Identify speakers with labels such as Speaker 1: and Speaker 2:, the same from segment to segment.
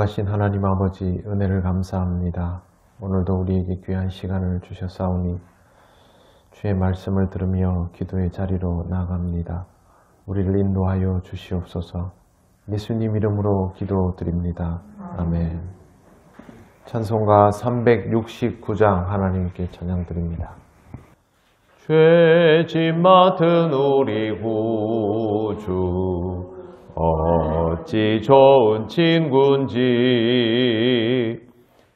Speaker 1: 전능하신 하나님 아버지 은혜를 감사합니다. 오늘도 우리에게 귀한 시간을 주셨사오니 주의 말씀을 들으며 기도의 자리로 나아갑니다. 우리를 인도하여 주시옵소서. 예수님 이름으로 기도드립니다. 아멘. 찬송가 369장 하나님께 찬양드립니다. 죄짐 맡은 우리 구주 어찌 좋은 친구인지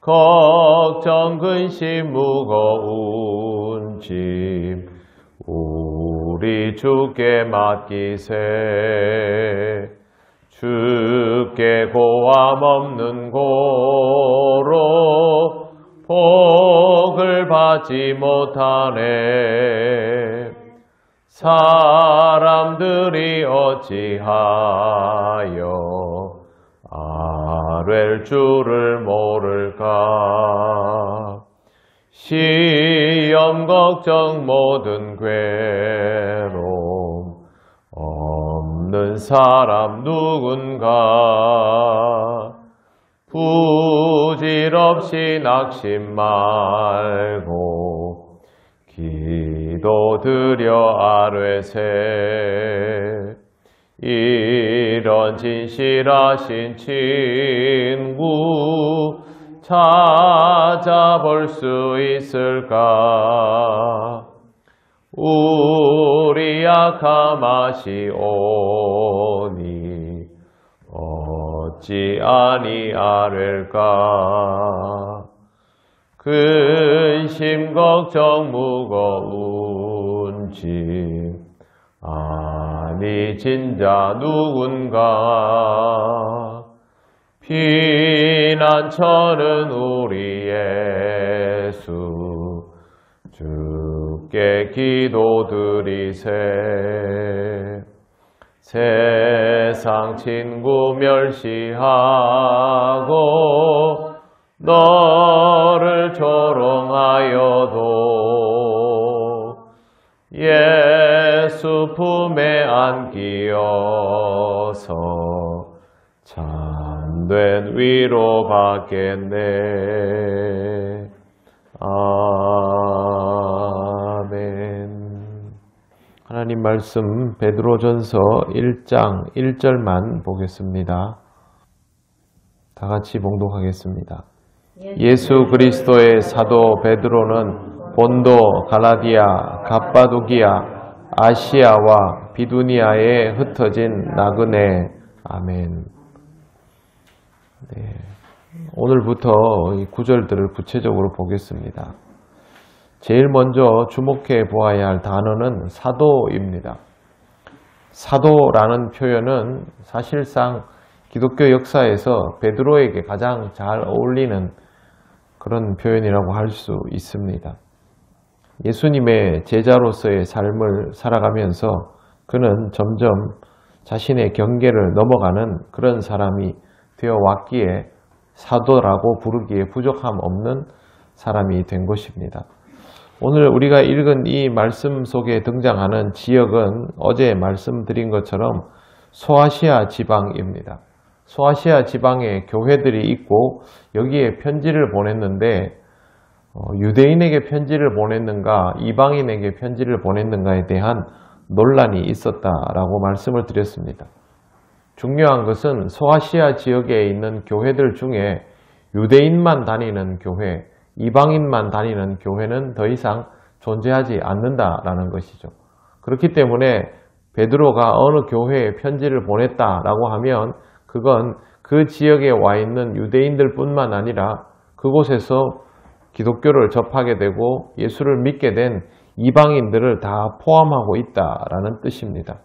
Speaker 1: 걱정 근심 무거운 짐 우리 주께 맡기세. 주께 고함 없는 고로 복을 받지 못하네. 사람들이 어찌하여 아뢰 주를 모를까. 시험 걱정 모든 괴로움 없는 사람 누군가. 부질없이 낙심 말고 기도드려 아뢰세. 이런 진실하신 친구 찾아볼 수 있을까. 우리 약함 아시오니 어찌 아니 아뢰일까. 근심 걱정 무거운 짐 아니 진자 누군가. 피난처는 우리 예수 주께 기도드리세. 세상 친구 멸시하고 너를 조롱하여도 예수 품에 안기어서 참된 위로 받겠네. 아멘. 하나님 말씀 베드로전서 1장 1절만 보겠습니다. 다 같이 봉독하겠습니다. 예수 그리스도의 사도 베드로는 본도, 갈라디아, 갑바도기아, 아시아와 비두니아에 흩어진 나그네. 아멘. 네. 오늘부터 이 구절들을 구체적으로 보겠습니다. 제일 먼저 주목해 보아야 할 단어는 사도입니다. 사도라는 표현은 사실상 기독교 역사에서 베드로에게 가장 잘 어울리는 그런 표현이라고 할 수 있습니다. 예수님의 제자로서의 삶을 살아가면서 그는 점점 자신의 경계를 넘어가는 그런 사람이 되어 왔기에 사도라고 부르기에 부족함 없는 사람이 된 것입니다. 오늘 우리가 읽은 이 말씀 속에 등장하는 지역은 어제 말씀드린 것처럼 소아시아 지방입니다. 소아시아 지방에 교회들이 있고 여기에 편지를 보냈는데 유대인에게 편지를 보냈는가 이방인에게 편지를 보냈는가에 대한 논란이 있었다라고 말씀을 드렸습니다. 중요한 것은 소아시아 지역에 있는 교회들 중에 유대인만 다니는 교회, 이방인만 다니는 교회는 더 이상 존재하지 않는다라는 것이죠. 그렇기 때문에 베드로가 어느 교회에 편지를 보냈다라고 하면 그건 그 지역에 와 있는 유대인들 뿐만 아니라 그곳에서 기독교를 접하게 되고 예수를 믿게 된 이방인들을 다 포함하고 있다라는 뜻입니다.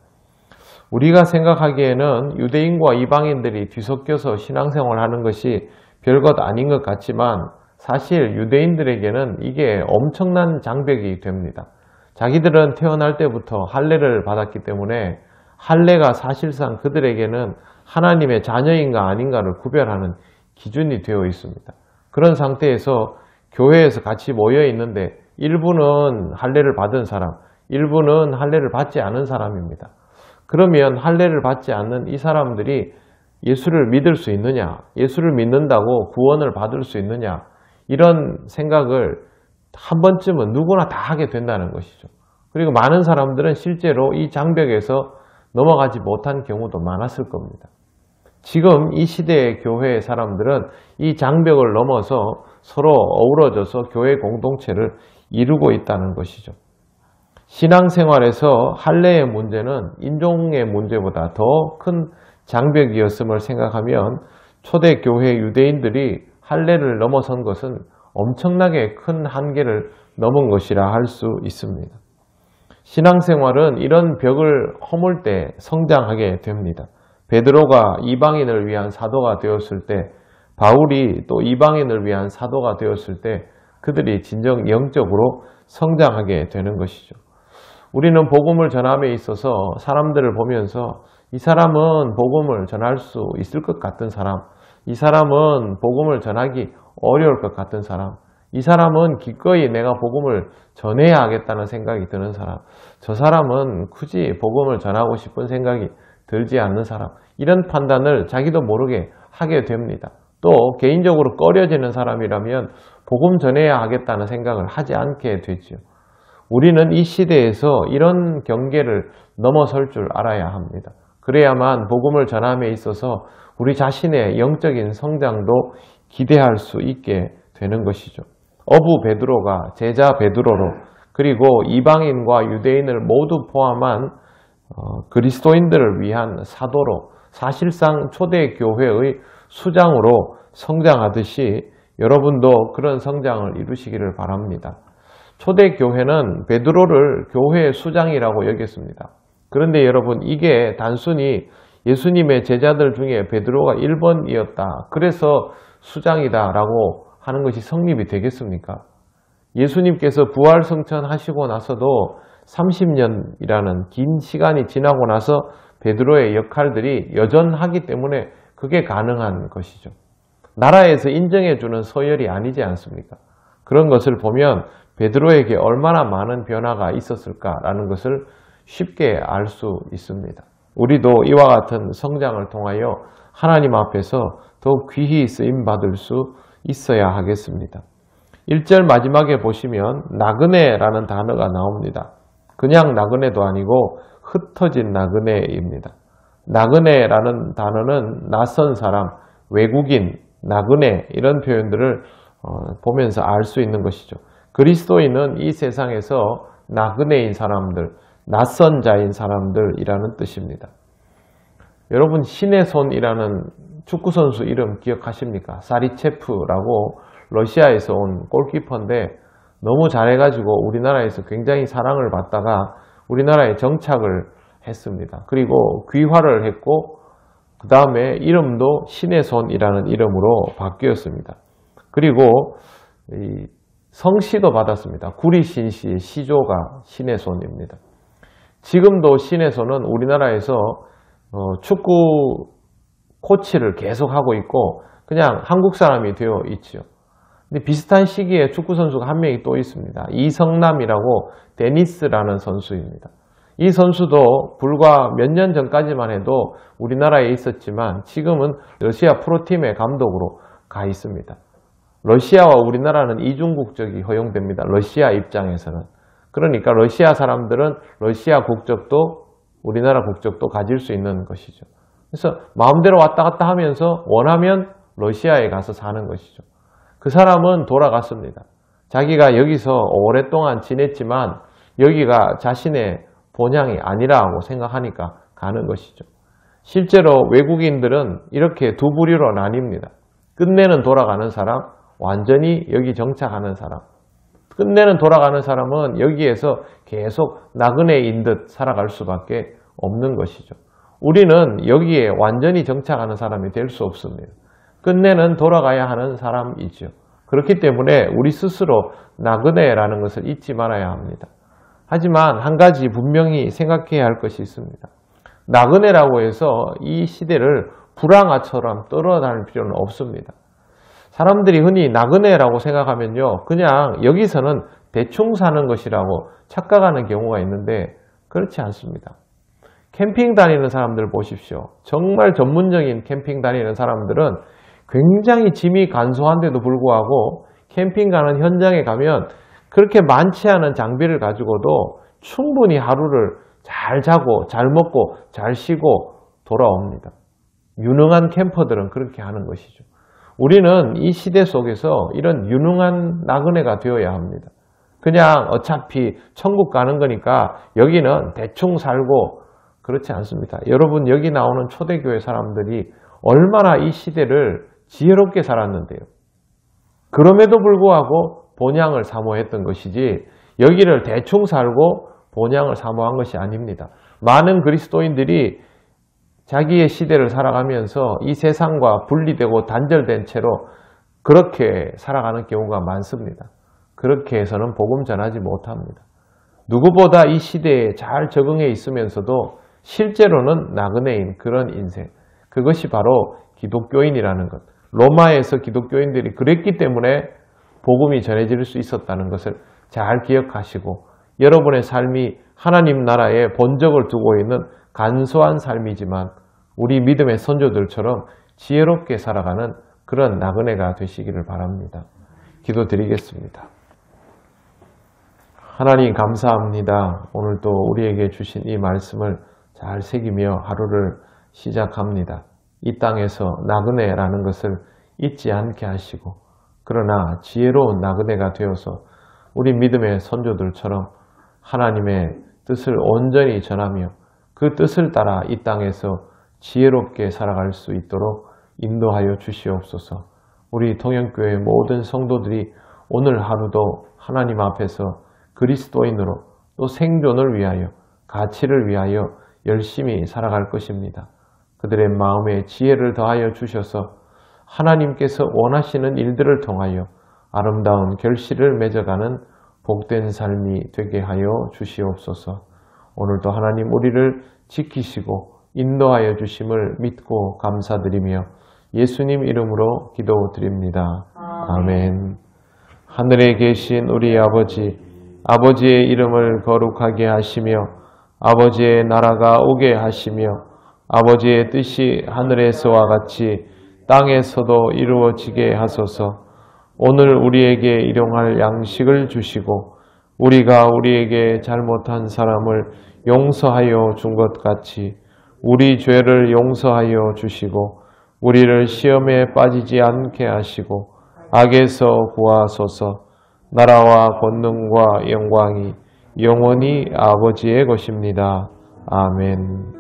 Speaker 1: 우리가 생각하기에는 유대인과 이방인들이 뒤섞여서 신앙생활을 하는 것이 별것 아닌 것 같지만 사실 유대인들에게는 이게 엄청난 장벽이 됩니다. 자기들은 태어날 때부터 할례를 받았기 때문에 할례가 사실상 그들에게는 하나님의 자녀인가 아닌가를 구별하는 기준이 되어 있습니다. 그런 상태에서 교회에서 같이 모여 있는데 일부는 할례를 받은 사람, 일부는 할례를 받지 않은 사람입니다. 그러면 할례를 받지 않는 이 사람들이 예수를 믿을 수 있느냐, 예수를 믿는다고 구원을 받을 수 있느냐, 이런 생각을 한 번쯤은 누구나 다 하게 된다는 것이죠. 그리고 많은 사람들은 실제로 이 장벽에서 넘어가지 못한 경우도 많았을 겁니다. 지금 이 시대의 교회의 사람들은 이 장벽을 넘어서 서로 어우러져서 교회 공동체를 이루고 있다는 것이죠. 신앙생활에서 할례의 문제는 인종의 문제보다 더 큰 장벽이었음을 생각하면 초대교회 유대인들이 할례를 넘어선 것은 엄청나게 큰 한계를 넘은 것이라 할 수 있습니다. 신앙생활은 이런 벽을 허물 때 성장하게 됩니다. 베드로가 이방인을 위한 사도가 되었을 때, 바울이 또 이방인을 위한 사도가 되었을 때 그들이 진정 영적으로 성장하게 되는 것이죠. 우리는 복음을 전함에 있어서 사람들을 보면서 이 사람은 복음을 전할 수 있을 것 같은 사람, 이 사람은 복음을 전하기 어려울 것 같은 사람, 이 사람은 기꺼이 내가 복음을 전해야 하겠다는 생각이 드는 사람, 저 사람은 굳이 복음을 전하고 싶은 생각이 들지 않는 사람, 이런 판단을 자기도 모르게 하게 됩니다. 또 개인적으로 꺼려지는 사람이라면 복음 전해야 하겠다는 생각을 하지 않게 되죠. 우리는 이 시대에서 이런 경계를 넘어설 줄 알아야 합니다. 그래야만 복음을 전함에 있어서 우리 자신의 영적인 성장도 기대할 수 있게 되는 것이죠. 어부 베드로가 제자 베드로로, 그리고 이방인과 유대인을 모두 포함한 그리스도인들을 위한 사도로, 사실상 초대교회의 수장으로 성장하듯이 여러분도 그런 성장을 이루시기를 바랍니다. 초대교회는 베드로를 교회의 수장이라고 여겼습니다. 그런데 여러분, 이게 단순히 예수님의 제자들 중에 베드로가 1번이었다, 그래서 수장이다 라고 하는 것이 성립이 되겠습니까? 예수님께서 부활승천하시고 나서도 30년이라는 긴 시간이 지나고 나서 베드로의 역할들이 여전하기 때문에 그게 가능한 것이죠. 나라에서 인정해주는 서열이 아니지 않습니까? 그런 것을 보면 베드로에게 얼마나 많은 변화가 있었을까라는 것을 쉽게 알 수 있습니다. 우리도 이와 같은 성장을 통하여 하나님 앞에서 더욱 귀히 쓰임받을 수 있어야 하겠습니다. 1절 마지막에 보시면 나그네라는 단어가 나옵니다. 그냥 나그네도 아니고 흩어진 나그네입니다. 나그네라는 단어는 낯선 사람, 외국인, 나그네, 이런 표현들을 보면서 알 수 있는 것이죠. 그리스도인은 이 세상에서 나그네인 사람들, 낯선 자인 사람들이라는 뜻입니다. 여러분, 신의 손이라는 축구선수 이름 기억하십니까? 사리체프라고 러시아에서 온 골키퍼인데 너무 잘해가지고 우리나라에서 굉장히 사랑을 받다가 우리나라에 정착을 했습니다. 그리고 귀화를 했고 그 다음에 이름도 신의 손이라는 이름으로 바뀌었습니다. 그리고 이 성씨도 받았습니다. 구리신씨의 시조가 신의 손입니다. 지금도 신의 손은 우리나라에서 축구 코치를 계속하고 있고 그냥 한국 사람이 되어 있죠. 근데 비슷한 시기에 축구 선수가 한 명이 또 있습니다. 이성남이라고 데니스라는 선수입니다. 이 선수도 불과 몇 년 전까지만 해도 우리나라에 있었지만 지금은 러시아 프로팀의 감독으로 가 있습니다. 러시아와 우리나라는 이중국적이 허용됩니다. 러시아 입장에서는. 그러니까 러시아 사람들은 러시아 국적도 우리나라 국적도 가질 수 있는 것이죠. 그래서 마음대로 왔다 갔다 하면서 원하면 러시아에 가서 사는 것이죠. 그 사람은 돌아갔습니다. 자기가 여기서 오랫동안 지냈지만 여기가 자신의 본향이 아니라고 생각하니까 가는 것이죠. 실제로 외국인들은 이렇게 두 부류로 나뉩니다. 끝내는 돌아가는 사람, 완전히 여기 정착하는 사람. 끝내는 돌아가는 사람은 여기에서 계속 나그네인 듯 살아갈 수밖에 없는 것이죠. 우리는 여기에 완전히 정착하는 사람이 될 수 없습니다. 끝내는 돌아가야 하는 사람이죠. 그렇기 때문에 우리 스스로 나그네라는 것을 잊지 말아야 합니다. 하지만 한 가지 분명히 생각해야 할 것이 있습니다. 나그네라고 해서 이 시대를 불황아처럼 떨어다닐 필요는 없습니다. 사람들이 흔히 나그네라고 생각하면요, 그냥 여기서는 대충 사는 것이라고 착각하는 경우가 있는데 그렇지 않습니다. 캠핑 다니는 사람들 보십시오. 정말 전문적인 캠핑 다니는 사람들은 굉장히 짐이 간소한데도 불구하고 캠핑 가는 현장에 가면 그렇게 많지 않은 장비를 가지고도 충분히 하루를 잘 자고 잘 먹고 잘 쉬고 돌아옵니다. 유능한 캠퍼들은 그렇게 하는 것이죠. 우리는 이 시대 속에서 이런 유능한 나그네가 되어야 합니다. 그냥 어차피 천국 가는 거니까 여기는 대충 살고 그렇지 않습니다. 여러분 여기 나오는 초대교회 사람들이 얼마나 이 시대를 지혜롭게 살았는데요. 그럼에도 불구하고 본향을 사모했던 것이지 여기를 대충 살고 본향을 사모한 것이 아닙니다. 많은 그리스도인들이 자기의 시대를 살아가면서 이 세상과 분리되고 단절된 채로 그렇게 살아가는 경우가 많습니다. 그렇게 해서는 복음 전하지 못합니다. 누구보다 이 시대에 잘 적응해 있으면서도 실제로는 나그네인 그런 인생, 그것이 바로 기독교인이라는 것. 로마에서 기독교인들이 그랬기 때문에 복음이 전해질 수 있었다는 것을 잘 기억하시고 여러분의 삶이 하나님 나라에 본적을 두고 있는 간소한 삶이지만 우리 믿음의 선조들처럼 지혜롭게 살아가는 그런 나그네가 되시기를 바랍니다. 기도드리겠습니다. 하나님 감사합니다. 오늘도 우리에게 주신 이 말씀을 잘 새기며 하루를 시작합니다. 이 땅에서 나그네라는 것을 잊지 않게 하시고 그러나 지혜로운 나그네가 되어서 우리 믿음의 선조들처럼 하나님의 뜻을 온전히 전하며 그 뜻을 따라 이 땅에서 지혜롭게 살아갈 수 있도록 인도하여 주시옵소서. 우리 통영교회 모든 성도들이 오늘 하루도 하나님 앞에서 그리스도인으로 또 생존을 위하여 가치를 위하여 열심히 살아갈 것입니다. 그들의 마음에 지혜를 더하여 주셔서 하나님께서 원하시는 일들을 통하여 아름다운 결실을 맺어가는 복된 삶이 되게 하여 주시옵소서. 오늘도 하나님 우리를 지키시고 인도하여 주심을 믿고 감사드리며 예수님 이름으로 기도드립니다. 아멘. 하늘에 계신 우리 아버지, 아버지의 이름을 거룩하게 하시며 아버지의 나라가 오게 하시며 아버지의 뜻이 하늘에서와 같이 땅에서도 이루어지게 하소서. 오늘 우리에게 일용할 양식을 주시고 우리가 우리에게 잘못한 사람을 용서하여 준 것 같이 우리 죄를 용서하여 주시고 우리를 시험에 빠지지 않게 하시고 악에서 구하소서. 나라와 권능과 영광이 영원히 아버지의 것입니다. 아멘.